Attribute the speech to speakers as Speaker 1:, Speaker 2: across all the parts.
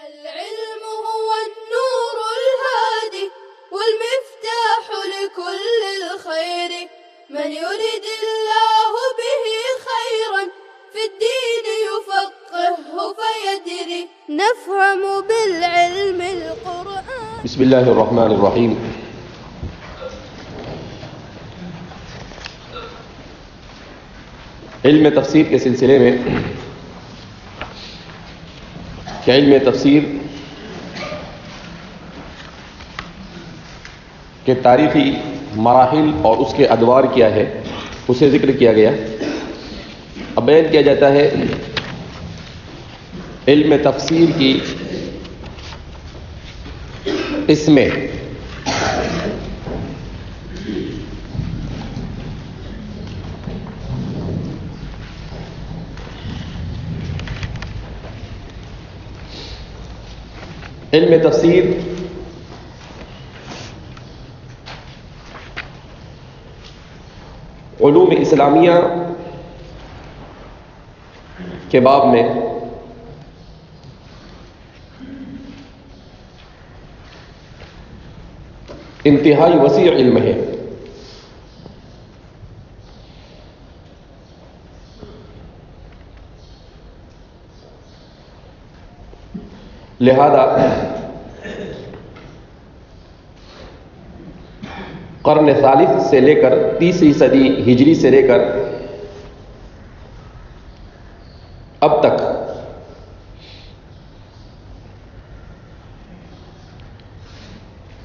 Speaker 1: العلم هو النور الهادي والمفتاح لكل الخير، من يرد الله به خيرا في الدين يفقهه فيدري، نفهم بالعلم القرآن.
Speaker 2: بسم الله الرحمن الرحیم۔ علم تفسیر کے سلسلے میں کہ علم تفسیر کے تاریخی مراحل اور اس کے ادوار کیا ہے اسے ذکر کیا گیا۔ اب بیان کیا جاتا ہے علم تفسیر کی قسمیں۔ علم تفسیر علوم اسلامیہ کے باب میں انتہائی وسیع علم ہے۔ لہذا قرن ثالث سے لے کر تیسری صدی ہجری سے لے کر اب تک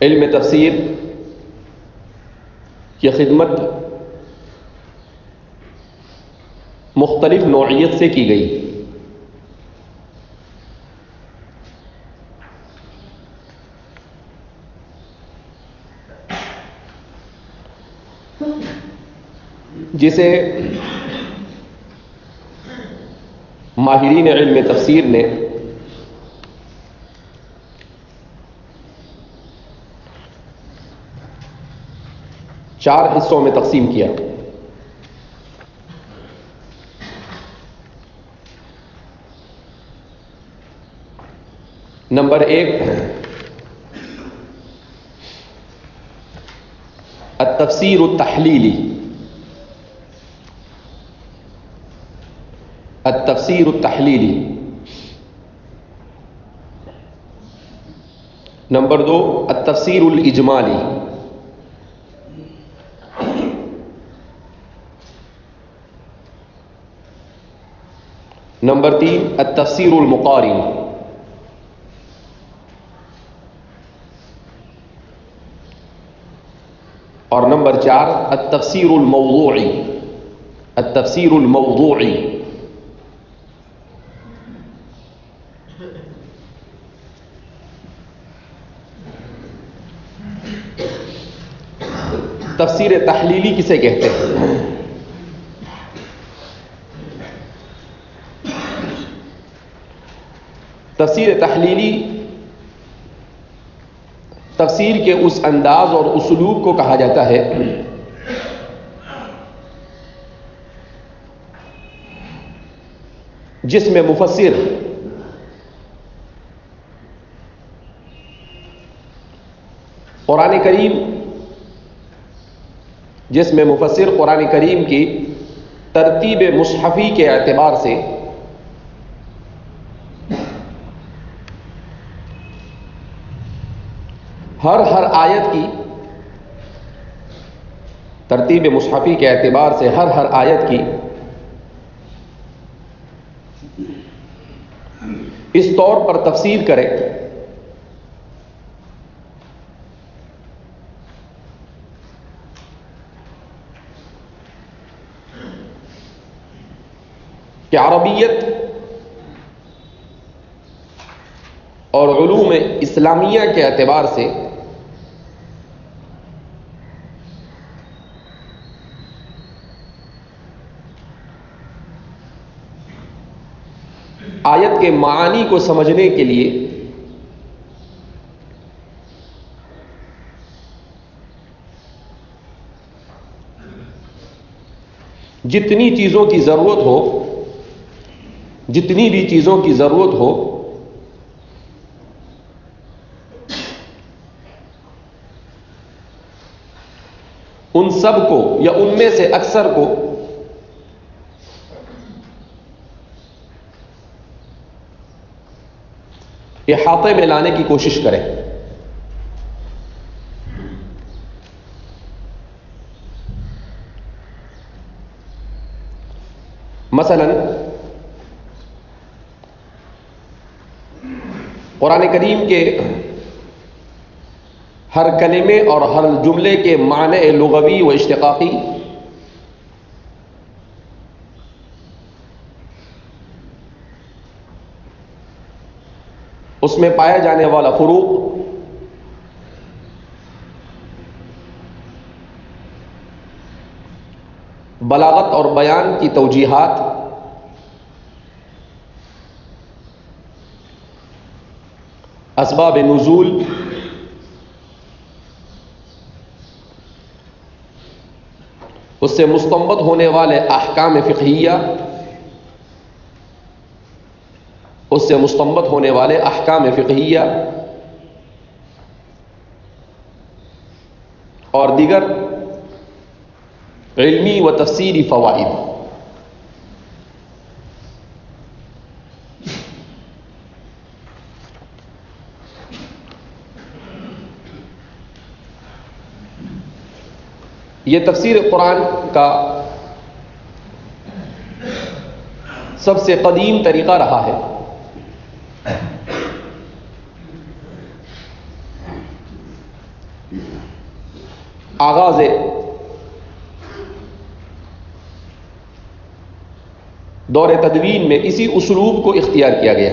Speaker 2: علم تفسیر کی خدمت مختلف نوعیت سے کی گئی۔ جسے ماہرین علم تفسیر نے چار حصوں میں تقسیم کیا۔ نمبر 1 التفسیر التحلیلی۔ التفسیر التحلیلی۔ نمبر 2 التفسیر الاجمالی۔ نمبر 3 التفسیر المقارن۔ اور نمبر 4 التفسیر الموضوعی۔ التفسیر الموضوعی۔ تفسیر تحلیلی کسے کہتے ہیں؟ تفسیر تحلیلی تفسیر کے اس انداز اور اسلوب کو کہا جاتا ہے جس میں مفسر قرآن کریم کی ترتیب مصحفی کے اعتبار سے ہر آیت کی ترتیب مصحفی کے اعتبار سے ہر آیت کی اس طور پر تفسیر کرے کہ عربیت اور علوم اسلامیہ کے اعتبار سے آیت کے معانی کو سمجھنے کے لیے جتنی بھی چیزوں کی ضرورت ہو ان سب کو یا ان میں سے اکثر کو احاطے میں لانے کی کوشش کریں. مثلا قرآن کریم کے ہر کلمے اور ہر جملے کے معنی لغوی و اشتقاقی اس میں پایا جانے والا فروق بلاغت اور بیان کی توجیحات اسباب نزول اس سے مستنبط ہونے والے احکام فقہیہ اس سے مستنبط ہونے والے احکام فقہیہ اور دیگر علمی و تفسیری فوائد. یہ تفسیر قرآن کا سب سے قدیم طریقہ رہا ہے. آغاز دور تدوین میں اسی اسلوب کو اختیار کیا گیا.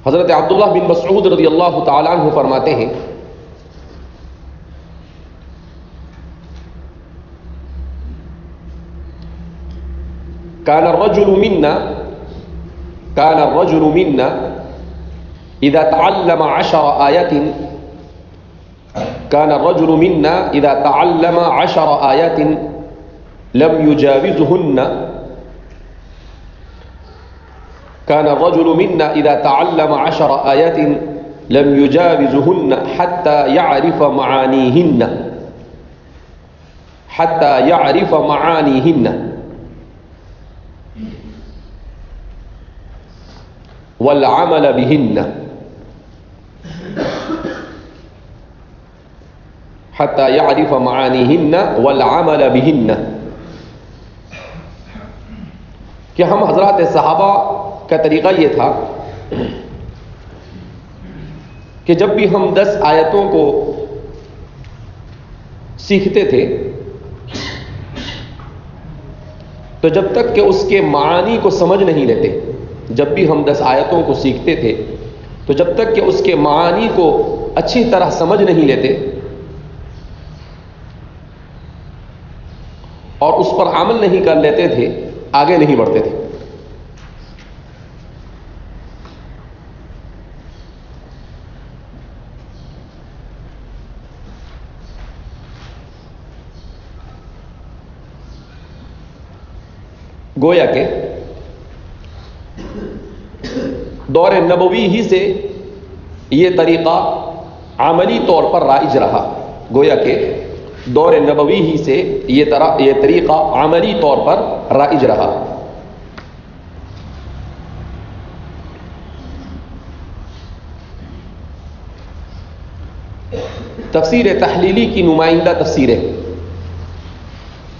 Speaker 2: حضرت عبداللہ بن مسعود رضی اللہ تعالیٰ عنہ فرماتے ہیں كان الرجل منا إذا تعلم 10 آيات كان الرجل منا إذا تعلم 10 آيات لم يجاوزهن كان الرجل منا إذا تعلم 10 آيات لم يجاوزهن حتى يعرف معانيهن والعمل بهن حتى يعرف معانيهن والعمل بهن. کہ ہم حضرات صحابہ کا طریقہ یہ تھا کہ جب بھی ہم 10 آیتوں کو سیکھتے تھے تو جب تک کہ اس کے معانی کو سمجھ نہیں لیتے، جب بھی ہم 10 آیتوں کو سیکھتے تھے تو جب تک کہ اس کے معانی کو اچھی طرح سمجھ نہیں لیتے اور اس پر عمل نہیں کر لیتے تھے آگے نہیں بڑھتے تھے. گویا کہ دور نبوی ہی سے یہ طریقہ عملی طور پر رائج رہا. گویا کہ دور نبوی ہی سے یہ طریقہ عملی طور پر رائج رہا. تفسیر تحلیلی کی نمائندہ تفسیریں،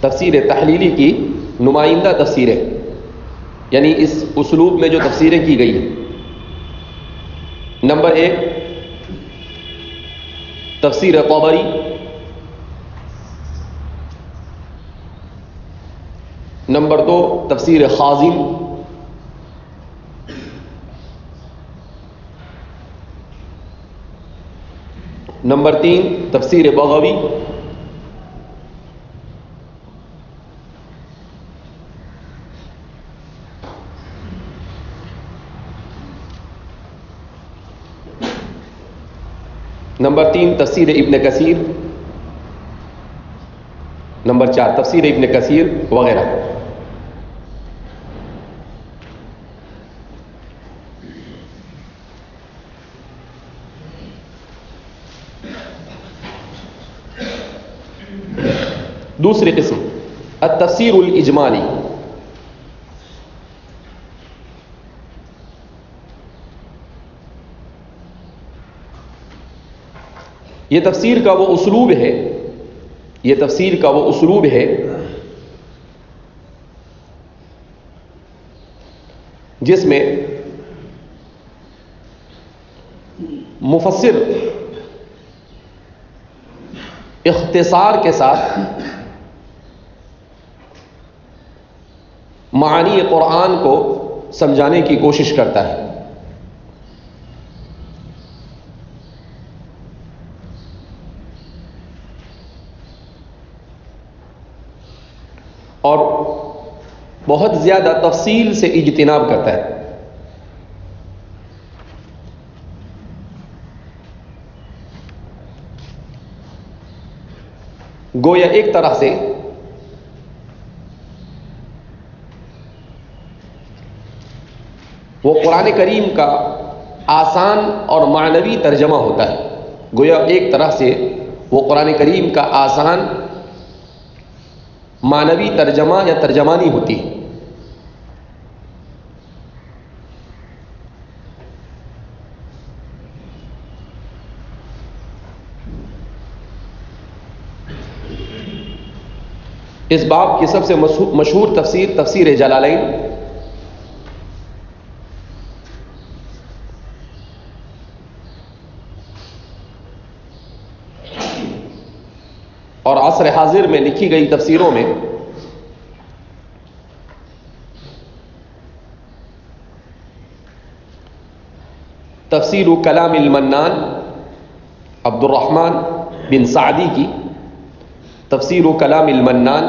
Speaker 2: تفسیر تحلیلی کی نمائندہ تفسیریں یعنی اس اسلوب میں جو تفسیریں کی گئی ہیں. نمبر 1 تفسیر طبری، نمبر 2 تفسیر خازن، نمبر 3 تفسیر بغوی، نمبر 3 تفسیر ابن کثیر، نمبر 4 تفسیر ابن کثیر وغیرہ. دوسری قسم التفسیر الاجمالی. یہ تفسیر کا وہ اسلوب ہے، یہ تفسیر کا وہ اسلوب ہے جس میں مفسر اختصار کے ساتھ معانی قرآن کو سمجھانے کی کوشش کرتا ہے. اور بہت زیادہ تفصیل سے اجتناب کرتا ہے. گویا ایک طرح سے وہ قرآن کریم کا آسان اور معنوی ترجمہ ہوتا ہے. گویا ایک طرح سے وہ قرآن کریم کا آسان معنوی ترجمہ یا ترجمانی ہوتی ہے. اس باب کی سب سے مشہور تفسیر تفسیر جلالین اور عصر حاضر میں لکھی گئی تفسیروں میں تفسیر کلام المنان عبد الرحمن بن سعدی کی تفسیر کلام المنان،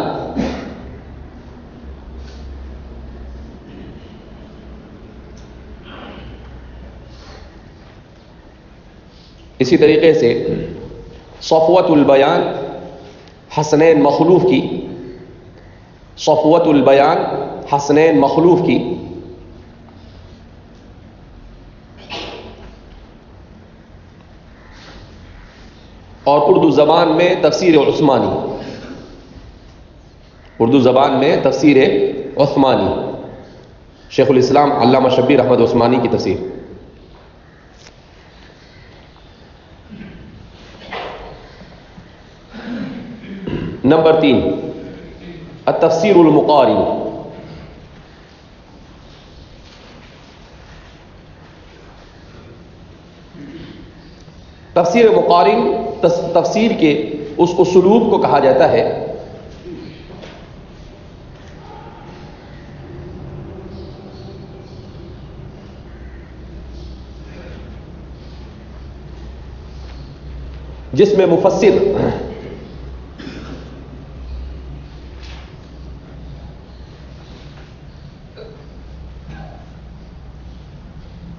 Speaker 2: اسی طریقے سے صفوت البیان حسنین مخلوف کی، صفوت البیان حسنین مخلوف کی، اور اردو زبان میں تفسیر عثمانی، اردو زبان میں تفسیر عثمانی، شیخ الاسلام علامہ شبیر احمد عثمانی کی تفسیر. نمبر 3 التفسیر المقارن. تفسیر مقارن تفسیر کے اس اسلوب کو کہا جاتا ہے جس میں مفسر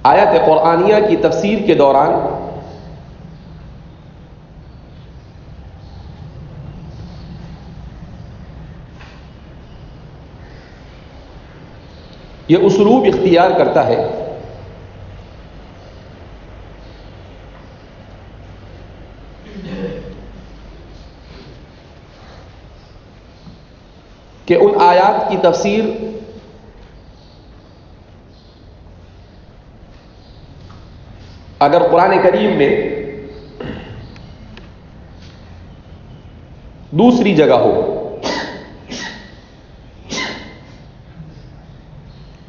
Speaker 2: آیات قرآنیہ کی تفسیر کے دوران یہ اسلوب اختیار کرتا ہے کہ ان آیات کی تفسیر اگر قرآن کریم میں دوسری جگہ ہو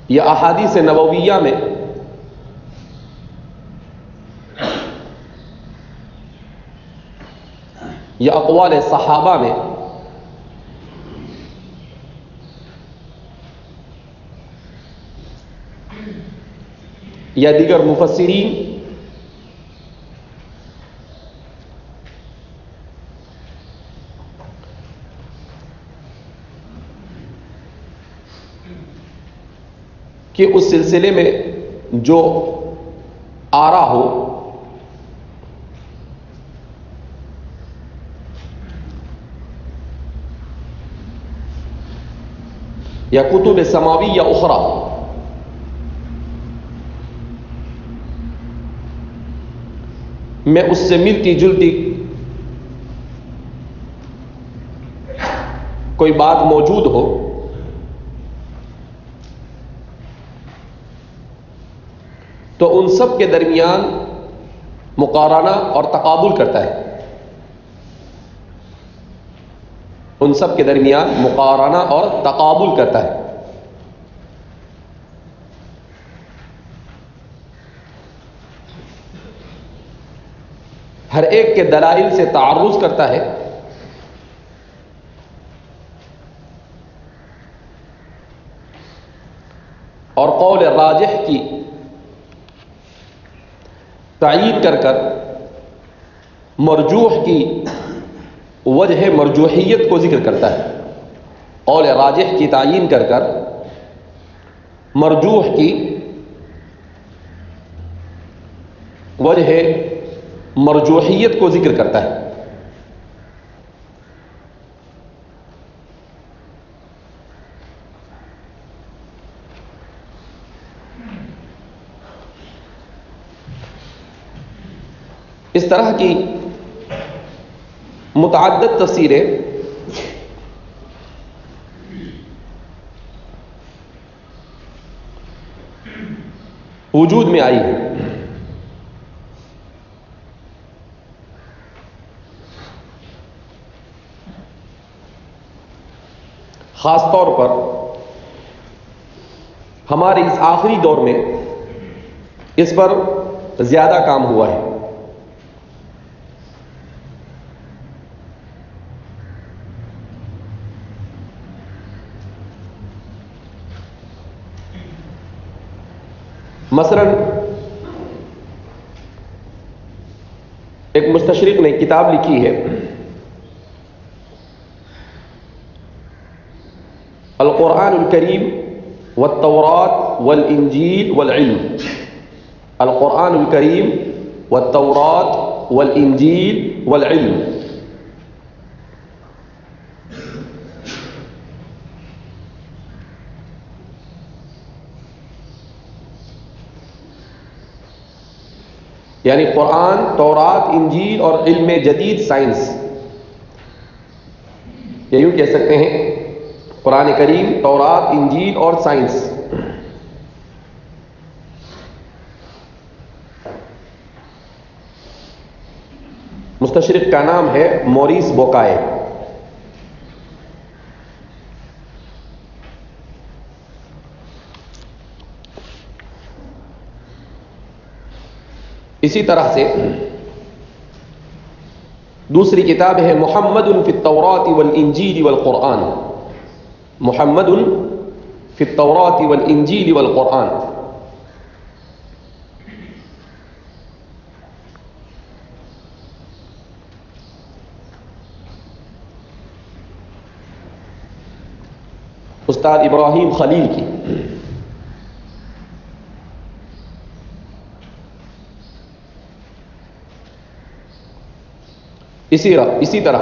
Speaker 2: یا احادیث نبویہ میں یا اقوال صحابہ میں یا دیگر مفسرین کہ اس سلسلے میں جو آرا ہو یا کتب سماوی یا اخرى میں اس سے ملتی جلتی کوئی بات موجود ہو تو ان سب کے درمیان مقارنہ اور تقابل کرتا ہے. ان سب کے درمیان مقارنہ اور تقابل کرتا ہے. ہر ایک کے دلائل سے تعرض کرتا ہے اور قول راجح کی تائید کر کر مرجوح کی وجہ مرجوحیت کو ذکر کرتا ہے. قول راجح کی تعیین کر کر مرجوح کی وجہ مرجوحیت کو ذکر کرتا ہے. اس طرح کی متعدد تفسیریں وجود میں آئی ہیں. خاص طور پر ہمارے اس آخری دور میں اس پر زیادہ کام ہوا ہے. مثلا ایک مستشرق نے کتاب لکھی ہے القرآن الکریم والتوراۃ والانجیل والعلم. القرآن الکریم والتوراۃ والانجیل والعلم. یعنی قرآن، تورات، انجیل اور علم جدید سائنس، یا یوں کہہ سکتے ہیں قرآن کریم، تورات، انجیل اور سائنس. مستشرق کا نام ہے موریس بوکائے. اسی طرح سے دوسری کتاب ہے محمد فی التوراۃ والانجیل والقرآن. محمد فی التوراۃ والانجیل والقرآن. استاد ابراہیم خلیل کی. اسی طرح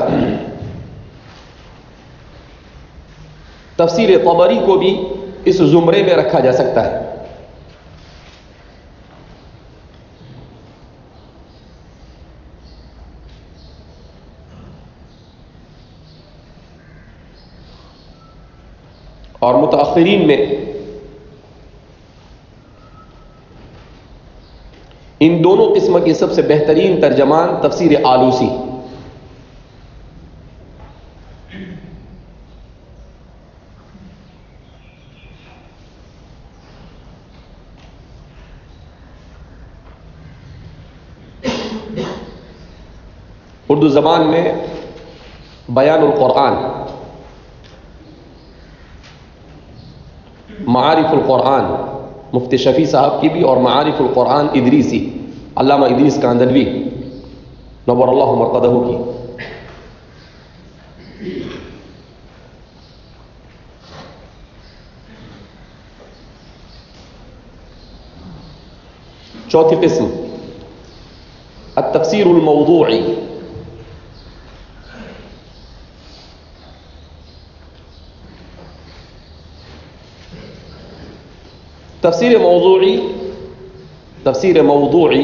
Speaker 2: تفسیر طبری کو بھی اس زمرے میں رکھا جا سکتا ہے. اور متأخرین میں ان دونوں قسم کی سب سے بہترین ترجمان تفسیر آلوسی. اردو زبان میں بیان القرآن، معارف القرآن مفتی شفیع صاحب کی بھی، اور معارف القرآن ادریسی علامہ ادریس کاندھلوی نور اللہ مرقدہ کی. چوتھی قسم التفسیر الموضوعی. تفسیر موضوعی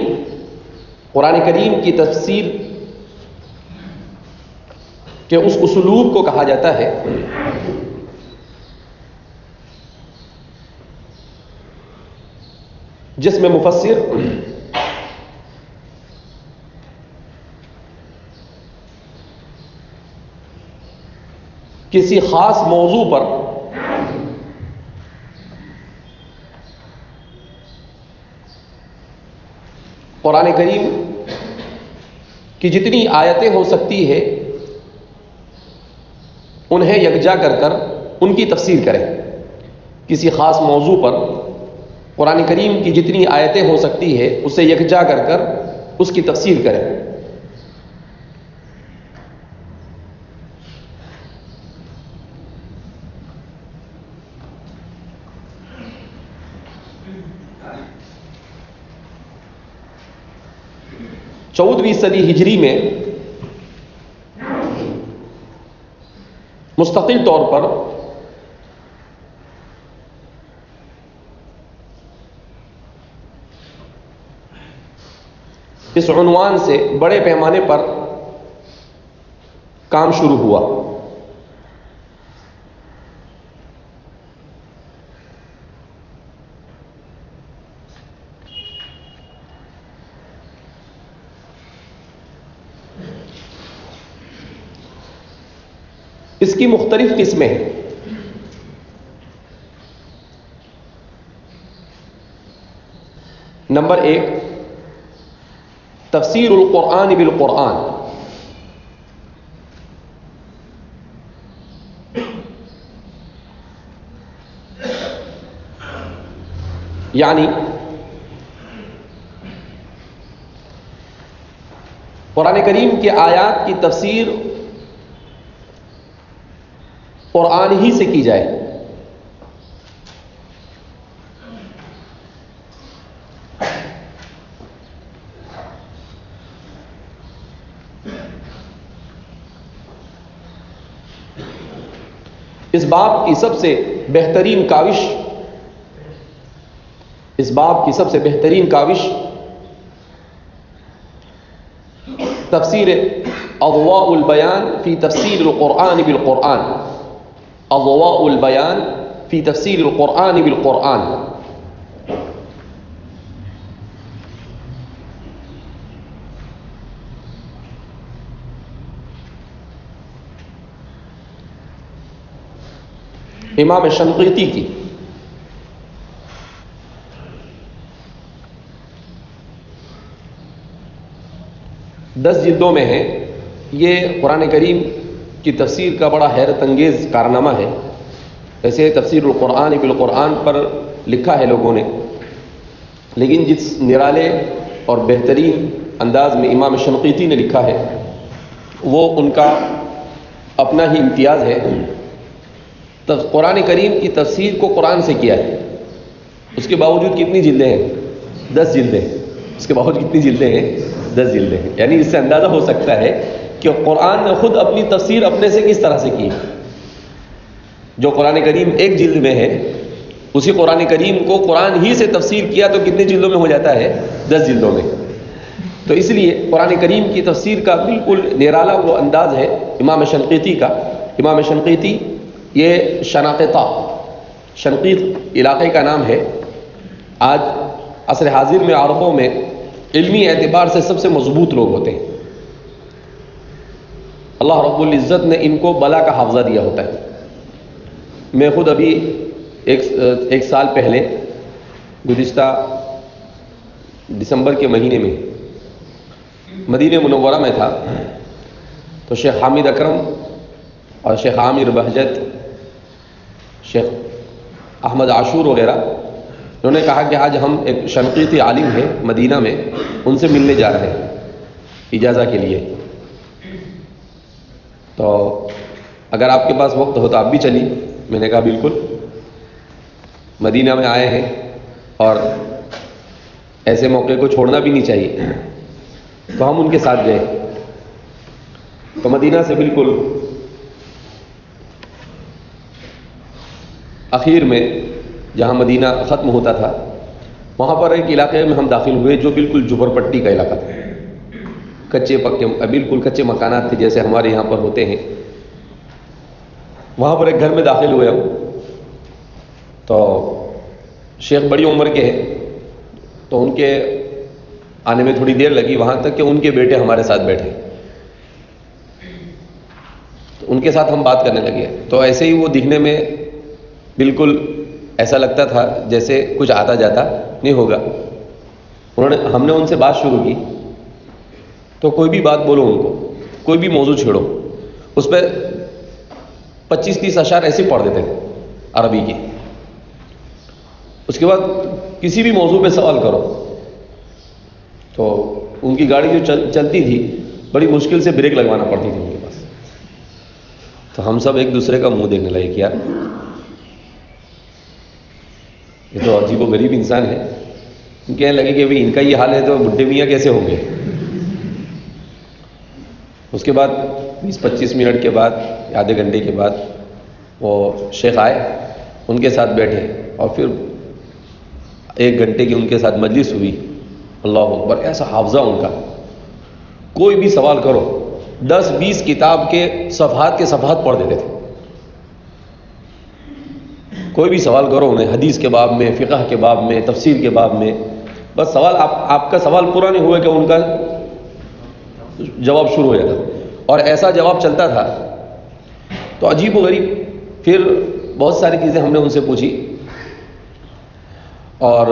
Speaker 2: قرآن کریم کی تفسیر کے اس اسلوب کو کہا جاتا ہے جس میں مفسر کسی خاص موضوع پر قرآن کریم کی جتنی آیتیں ہو سکتی ہے انہیں یکجا کر ان کی تفسیر کریں. کسی خاص موضوع پر قرآن کریم کی جتنی آیتیں ہو سکتی ہے اسے یکجا کر اس کی تفسیر کریں. چودہویں صدی ہجری میں مستقل طور پر اس عنوان سے بڑے پیمانے پر کام شروع ہوا. اس کی مختلف قسمیں ہیں. نمبر 1 تفسیر القرآن بالقرآن، یعنی قرآن کریم کی آیات کی تفسیر قرآن ہی سے کی جائے. اس باب کی سب سے بہترین کاوش تفسیر اضواء البیان فی تفسیر القرآن بالقرآن، اضواء البیان فی تفسیر القرآن بالقرآن. امام شنقیطی کی. دس جلدوں میں ہے. یہ قرآن کریم کی تفسیر کا بڑا حیرت انگیز کارنامہ ہے. ایسے تفسیر القرآن بالقرآن پر لکھا ہے لوگوں نے، لیکن جس نرالے اور بہترین انداز میں امام شنقیطی نے لکھا ہے وہ ان کا اپنا ہی امتیاز ہے. قرآن کریم کی تفسیر کو قرآن سے کیا ہے. اس کے باوجود کتنی جلدیں ہیں؟ 10 جلدیں. اس کے باوجود کتنی جلدیں ہیں؟ 10 جلدیں ہیں. یعنی اس سے اندازہ ہو سکتا ہے کہ قرآن نے خود اپنی تفسیر اپنے سے کس طرح سے کی. جو قرآن کریم ایک جلد میں ہے اسی قرآن کریم کو قرآن ہی سے تفسیر کیا تو کتنے جلدوں میں ہو جاتا ہے؟ 10 جلدوں میں. تو اس لیے قرآن کریم کی تفسیر کا بالکل نرالا وہ انداز ہے امام شنقیطی کا. امام شنقیطی یہ شنقیط علاقے کا نام ہے. آج عصر حاضر میں عربوں میں علمی اعتبار سے سب سے مضبوط لوگ ہوتے ہیں. اللہ رب العزت نے ان کو بلا کا حافظہ دیا ہوتا ہے. میں خود ابھی ایک سال پہلے گزشتہ دسمبر کے مہینے میں مدینہ منورہ میں تھا تو شیخ حامد اکرم اور شیخ عامر بہجت، شیخ احمد عاشور وغیرہ انہوں نے کہا کہ آج ہم ایک شنقیطی عالم ہیں مدینہ میں، ان سے ملنے جا رہے ہیں اجازہ کے لیے. تو اگر آپ کے پاس وقت ہو تو آپ بھی چلیے. میں نے کہا بالکل، مدینہ میں آئے ہیں اور ایسے موقع کو چھوڑنا بھی نہیں چاہیے. تو ہم ان کے ساتھ گئے. تو مدینہ سے بالکل آخر میں جہاں مدینہ ختم ہوتا تھا، وہاں پر ایک علاقے میں ہم داخل ہوئے جو بالکل جھوپڑ پٹی کا علاقہ تھا، کچے پکے بالکل کچے مکانات تھے جیسے ہمارے یہاں پر ہوتے ہیں۔ وہاں پر ایک گھر میں داخل ہوئے ہم، تو شیخ بڑی عمر کے ہیں، تو ان کے آنے میں تھوڑی دیر لگی، وہاں تک کہ ان کے بیٹے ہمارے ساتھ بیٹھے، تو ان کے ساتھ ہم بات کرنے لگے۔ تو ایسے ہی وہ دکھنے میں بالکل ایسا لگتا تھا جیسے کچھ آتا جاتا نہیں ہوگا۔ ہم نے ان سے بات شروع کی، تو کوئی بھی بات بولو، ان کو کوئی بھی موضوع چھیڑو، اس پہ 25-30 اشعار ایسے پڑھ دیتے تھے عربی کے۔ اس کے بعد کسی بھی موضوع پہ سوال کرو تو ان کی گاڑی جو چلتی تھی بڑی مشکل سے بریک لگوانا پڑتی تھی ان کے پاس۔ تو ہم سب ایک دوسرے کا منہ دیکھنے لگے کہ یار یہ تو عجیب و غریب انسان ہے۔ کہنے لگے کہ ان کا یہ حال ہے تو بڈھے میاں کیسے ہوں گے۔ اس کے بعد 20-25 منٹ کے بعد، آدھے گھنٹے کے بعد وہ شیخ آئے، ان کے ساتھ بیٹھے، اور پھر 1 گھنٹے کی ان کے ساتھ مجلس ہوئی۔ اللہ اکبر، ایسا حافظہ ان کا، کوئی بھی سوال کرو 10-20 کتاب کے صفحات کے صفحات پڑھ دیتے تھے۔ کوئی بھی سوال کرو انہیں، حدیث کے باب میں، فقہ کے باب میں، تفسیر کے باب میں، بس سوال آپ کا سوال پورا نہیں ہوا کہ ان کا جواب شروع ہو جاتا، اور ایسا جواب چلتا تھا۔ تو عجیب و غریب، پھر بہت ساری چیزیں ہم نے ان سے پوچھی، اور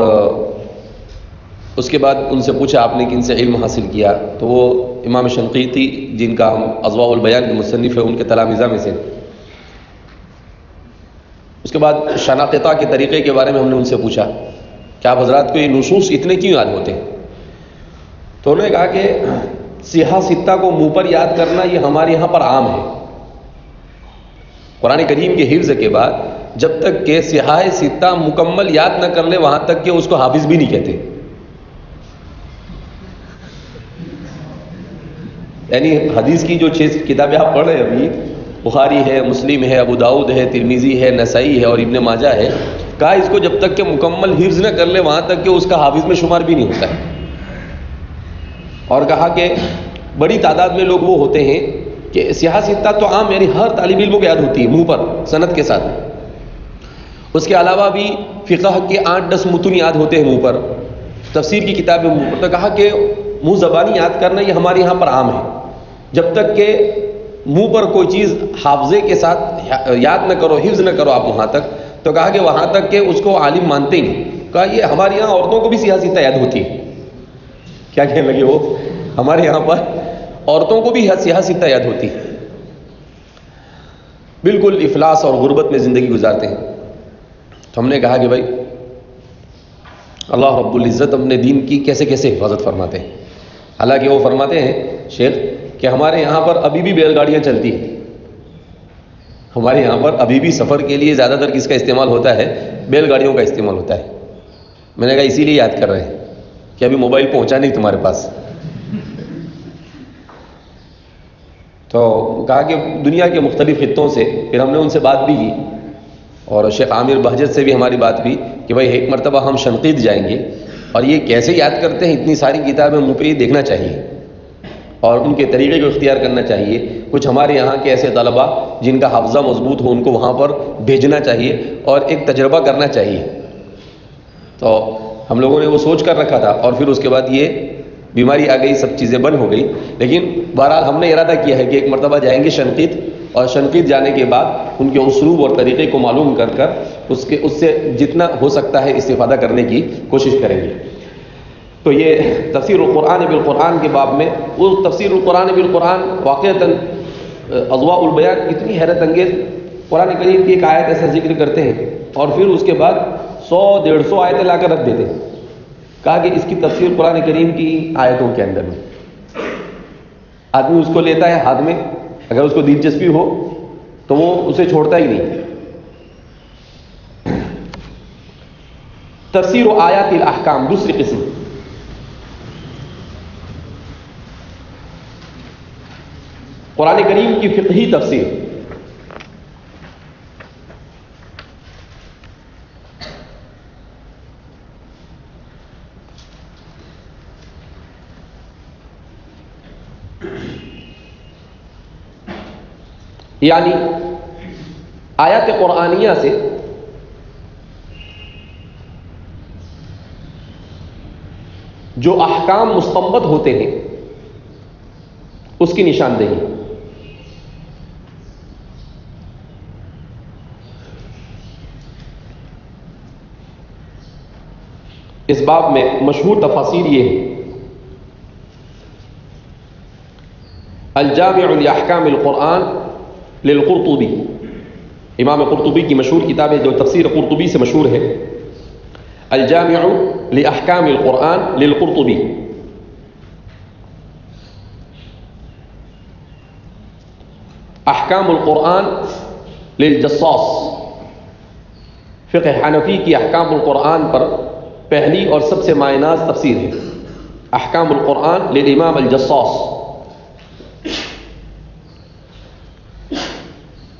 Speaker 2: اس کے بعد ان سے پوچھا آپ نے کن سے علم حاصل کیا، تو وہ امام شنقیطی جن کا ہم اضواء البیان کے مصنف ہے ان کے تلامذہ میں سے۔ اس کے بعد شناقطہ کے طریقے کے بارے میں ہم نے ان سے پوچھا کہ آپ حضرات کو یہ نصوص اتنے کیوں یاد ہوتے ہیں؟ تو انہوں نے کہا کہ سیاہ ستہ کو منہ پر یاد کرنا یہ ہمارے یہاں پر عام ہے۔ قرآن کریم کے حفظ کے بعد جب تک کہ سیاہ ستہ مکمل یاد نہ کر لے وہاں تک کہ اس کو حافظ بھی نہیں کہتے۔ یعنی حدیث کی جو 6 کتابیں آپ پڑھ رہے ہیں ابھی، بخاری ہے، مسلم ہے، ابو داؤد ہے، ترمذی ہے، نسائی ہے اور ابن ماجہ ہے، کہا اس کو جب تک کہ مکمل حفظ نہ کر لے وہاں تک کہ اس کا حافظ میں شمار بھی نہیں ہوتا ہے۔ اور کہا کہ بڑی تعداد میں لوگ وہ ہوتے ہیں کہ سیاہ ستہ تو عام، یعنی ہر طالب علم کو یاد ہوتی ہے منہ پر سند کے ساتھ، اس کے علاوہ بھی فقہ کے 8-10 متن یاد ہوتے ہیں منہ پر، تفسیر کی کتابیں منہ پر۔ تو کہا کہ منہ زبانی یاد کرنا یہ ہمارے یہاں پر عام ہے، جب تک کہ منہ پر کوئی چیز حافظے کے ساتھ یاد نہ کرو، حفظ نہ کرو آپ وہاں تک، تو کہا کہ وہاں تک کہ اس کو عالم مانتے ہی نہیں۔ کہا یہ ہمارے یہاں عورتوں کو بھی سیاہ ستہ یاد ہوتی ہے۔ کیا کہنے لگے وہ؟ ہمارے یہاں پر عورتوں کو بھی سیاہ ستہ یاد ہوتی ہے، بالکل افلاس اور غربت میں زندگی گزارتے ہیں۔ تو ہم نے کہا کہ بھائی اللہ رب العزت اپنے دین کی کیسے کیسے حفاظت فرماتے ہیں۔ حالانکہ وہ فرماتے ہیں شیخ کہ ہمارے یہاں پر ابھی بھی بیل گاڑیاں چلتی ہیں، ہمارے یہاں پر ابھی بھی سفر کے لیے زیادہ تر کس کا استعمال ہوتا ہے؟ بیل گاڑیوں کا استعمال ہوتا ہے۔ میں نے کہا اسی لیے یاد کر رہے ہیں کہ ابھی موبائل پہنچا نہیں تمہارے پاس۔ تو کہا کہ دنیا کے مختلف خطوں سے، پھر ہم نے ان سے بات بھی کی، اور شیخ عامر بہجت سے بھی ہماری بات بھی کہ بھائی ایک مرتبہ ہم شنقیط جائیں گے، اور یہ کیسے یاد کرتے ہیں اتنی ساری کتابیں، منہ پہ یہ دیکھنا چاہیے اور ان کے طریقے کو اختیار کرنا چاہیے۔ کچھ ہمارے یہاں کے ایسے طلباء جن کا حافظہ مضبوط ہو ان کو وہاں پر بھیجنا چاہیے اور ایک تجربہ کرنا چاہیے۔ تو ہم لوگوں نے وہ سوچ کر رکھا تھا، اور پھر اس کے بعد یہ بیماری آ گئی، سب چیزیں بند ہو گئی۔ لیکن بہرحال ہم نے ارادہ کیا ہے کہ ایک مرتبہ جائیں گے شنقیط، اور شنقیط جانے کے بعد ان کے اسلوب اور طریقے کو معلوم کر کر اس سے جتنا ہو سکتا ہے استفادہ کرنے کی کوشش کریں گے۔ تو یہ تفسیر القرآن بالقرآن کے باب میں، وہ تفسیر القرآن بالقرآن واقعتاً اضواء البیان اتنی حیرت انگیز قرآن کریم کی ایک آیت ایسا ذکر کرتے ہیں، اور پھر اس کے بعد 100-150 آیتیں لا کر رکھ دیتے ہیں۔ کہا کہ اس کی تفسیر قرآن کریم کی آیتوں کے اندر میں، آدمی اس کو لیتا ہے ہاتھ میں، اگر اس کو دلچسپی ہو تو وہ اسے چھوڑتا ہی نہیں۔ تفسیر و آیات الاحکام دوسری قسم، قرآن کریم کی فقہی تفسیر۔ یعنی آیات قرآنیہ سے جو احکام مستنبط ہوتے ہیں اس کی نشاندہی. اس باب میں مشہور تفاسیر یہ ہے. الجامع لاحکام القرآن للقرطبی، امام قرطبی کی مشہور کتاب ہے جو تفسیر قرطبی سے مشہور ہے. الجامع لاحکام القرآن للقرطبی. احکام القرآن للجصاص، فقہ حنفی کی احکام القرآن پر پہلی اور سب سے مایہ ناز تفسیر ہے. احکام القرآن للامام الجصاص.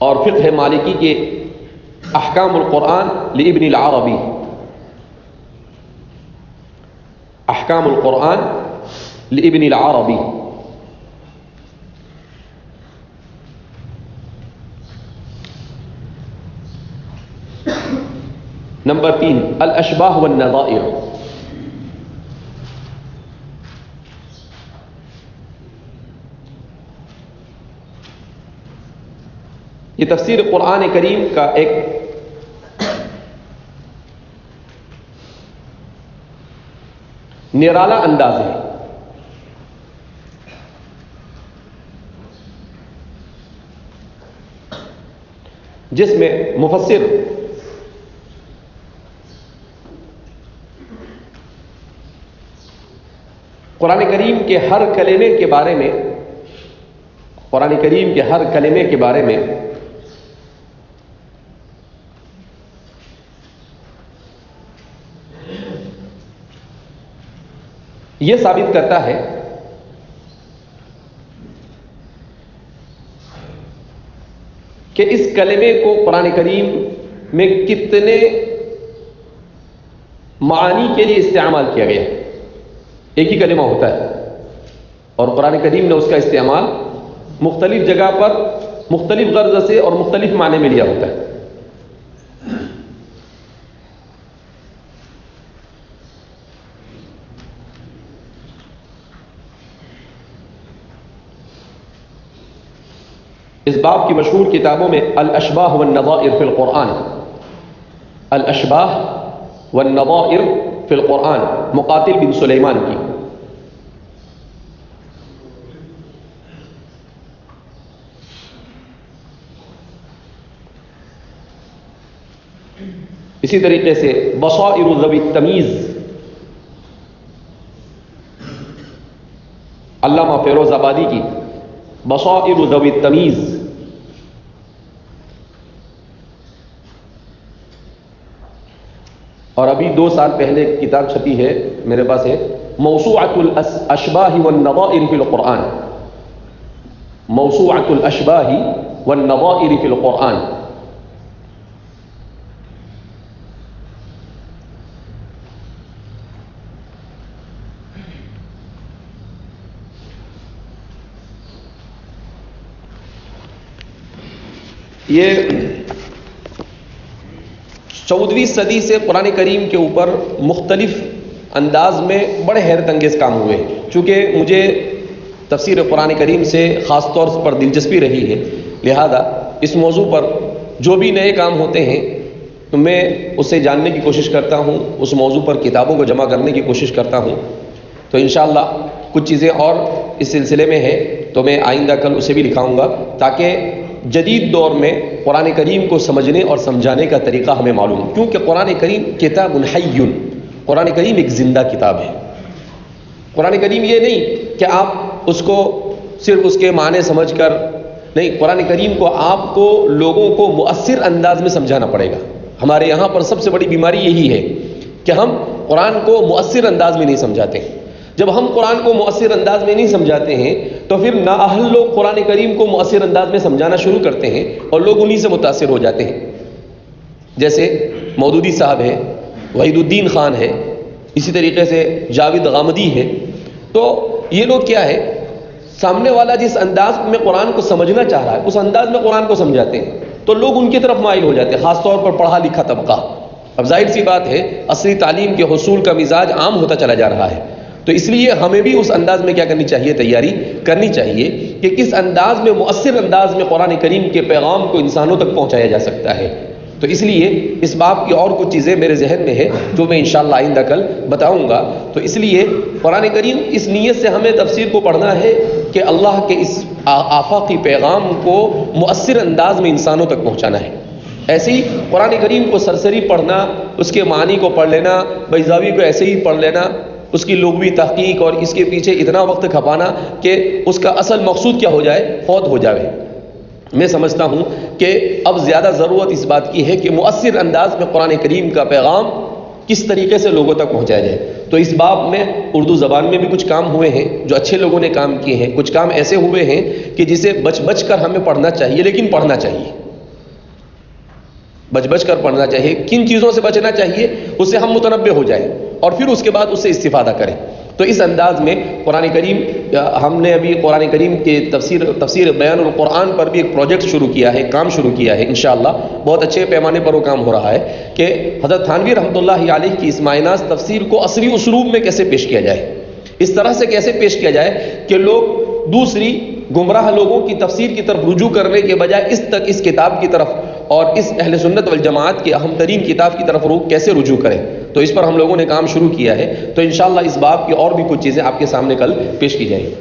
Speaker 2: اور فقہ مالکی کے احکام القرآن لابن العربی. احکام القرآن لابن العربی. نمبر 3 الاشباہ والنظائر. یہ تفسیر قرآن کریم کا ایک نرالا انداز ہے. جس میں مفسر قرآن کریم کے ہر کلمے کے بارے میں یہ ثابت کرتا ہے کہ اس کلمے کو قرآن کریم میں کتنے معانی کے لیے استعمال کیا گیا. ایک ہی کلمہ ہوتا ہے اور قرآن کریم نے اس کا استعمال مختلف جگہ پر مختلف غرض سے اور مختلف معنی میں لیا ہوتا ہے. اس باب کی مشہور کتابوں میں الاشباہ والنظائر فی القرآن، الاشباہ والنظائر فی القرآن مقاتل بن سلیمان کی. اسی طریقے سے بصائر ذوی التمیز، علامہ فیروز آبادی کی بصائر ذوی التمیز. اور ابھی 2 سال پہلے کتاب چھپی ہے میرے پاس ہے موسوعۃ الاشباہ والنظائر فی القرآن. موسوعۃ الاشباہ والنظائر فی القرآن. یہ 14ویں صدی سے قرآن کریم کے اوپر مختلف انداز میں بڑے حیرت انگیز کام ہوئے. چونکہ مجھے تفسیر قرآن کریم سے خاص طور پر دلچسپی رہی ہے، لہذا اس موضوع پر جو بھی نئے کام ہوتے ہیں تو میں اسے جاننے کی کوشش کرتا ہوں، اس موضوع پر کتابوں کو جمع کرنے کی کوشش کرتا ہوں. تو انشاءاللہ کچھ چیزیں اور اس سلسلے میں ہے تو میں آئندہ کل اسے بھی دکھاؤں گا تاکہ جدید دور میں قرآن کریم کو سمجھنے اور سمجھانے کا طریقہ ہمیں معلوم ہو. کیونکہ قرآن کریم کتاب حی، قرآن کریم ایک زندہ کتاب ہے. قرآن کریم یہ نہیں کہ آپ اس کو صرف اس کے معنی سمجھ کر نہیں، قرآن کریم کو آپ کو لوگوں کو مؤثر انداز میں سمجھانا پڑے گا. ہمارے یہاں پر سب سے بڑی بیماری یہی ہے کہ ہم قرآن کو مؤثر انداز میں نہیں سمجھاتے. جب ہم قرآن کو مؤثر انداز میں نہیں سمجھاتے ہیں تو پھر نااہل لوگ قرآن کریم کو مؤثر انداز میں سمجھانا شروع کرتے ہیں اور لوگ انہی سے متاثر ہو جاتے ہیں. جیسے مودودی صاحب ہے، وحید الدین خان ہے، اسی طریقے سے جاوید غامدی ہے. تو یہ لوگ کیا ہے، سامنے والا جس انداز میں قرآن کو سمجھنا چاہ رہا ہے اس انداز میں قرآن کو سمجھاتے ہیں تو لوگ ان کی طرف مائل ہو جاتے ہیں، خاص طور پر پڑھا لکھا طبقہ۔ اب ظاہر سی بات ہے عصری تعلیم کے حصول کا مزاج عام ہوتا چلا جا رہا ہے، تو اس لیے ہمیں بھی اس انداز میں کیا کرنی چاہیے، تیاری کرنی چاہیے کہ کس انداز میں، مؤثر انداز میں قرآن کریم کے پیغام کو انسانوں تک پہنچایا جا سکتا ہے۔ تو اس لیے اس باب کی اور کچھ چیزیں میرے ذہن میں ہے جو میں انشاءاللہ آئندہ کل بتاؤں گا۔ تو اس لیے قرآن کریم اس نیت سے ہمیں تفسیر کو پڑھنا ہے کہ اللہ کے اس آفاقی پیغام کو مؤثر انداز میں انسانوں تک پہنچانا ہے۔ ایسے ہی قرآن کریم کو سرسری پڑھنا، اس کے معنی کو پڑھ لینا، بیضاوی کو ایسے ہی پڑھ لینا، اس کی لغوی تحقیق اور اس کے پیچھے اتنا وقت کھپانا کہ اس کا اصل مقصود کیا ہو جائے، فوت ہو جائے۔ میں سمجھتا ہوں کہ اب زیادہ ضرورت اس بات کی ہے کہ مؤثر انداز میں قرآن کریم کا پیغام کس طریقے سے لوگوں تک پہنچایا جائے۔ تو اس باب میں اردو زبان میں بھی کچھ کام ہوئے ہیں جو اچھے لوگوں نے کام کیے ہیں، کچھ کام ایسے ہوئے ہیں کہ جسے بچ بچ کر ہمیں پڑھنا چاہیے، لیکن پڑھنا چاہیے، بچ بچ کر پڑھنا چاہیے۔ کن چیزوں سے بچنا چاہیے، اس سے ہم متنبہ ہو جائیں اور پھر اس کے بعد اس سے استفادہ کریں۔ تو اس انداز میں قرآن کریم، ہم نے ابھی قرآن کریم کے تفسیر بیان القرآن پر بھی ایک پروجیکٹ شروع کیا ہے، کام شروع کیا ہے، انشاءاللہ بہت اچھے پیمانے پر وہ کام ہو رہا ہے کہ حضرت تھانوی رحمۃ اللہ علیہ کی اس ماء ناز تفسیر کو عصری اسلوب میں کیسے پیش کیا جائے، اس طرح سے کیسے پیش کیا جائے کہ لوگ دوسری گمراہ لوگوں کی تفسیر کی طرف رجوع کرنے کے بجائے اس کتاب کی طرف اور اس اہل سنت والجماعت کی اہم ترین کتاب کی طرف کیسے رجوع کریں۔ تو اس پر ہم لوگوں نے کام شروع کیا ہے، تو انشاءاللہ اس باب کی اور بھی کچھ چیزیں آپ کے سامنے کل پیش کی جائیں گی۔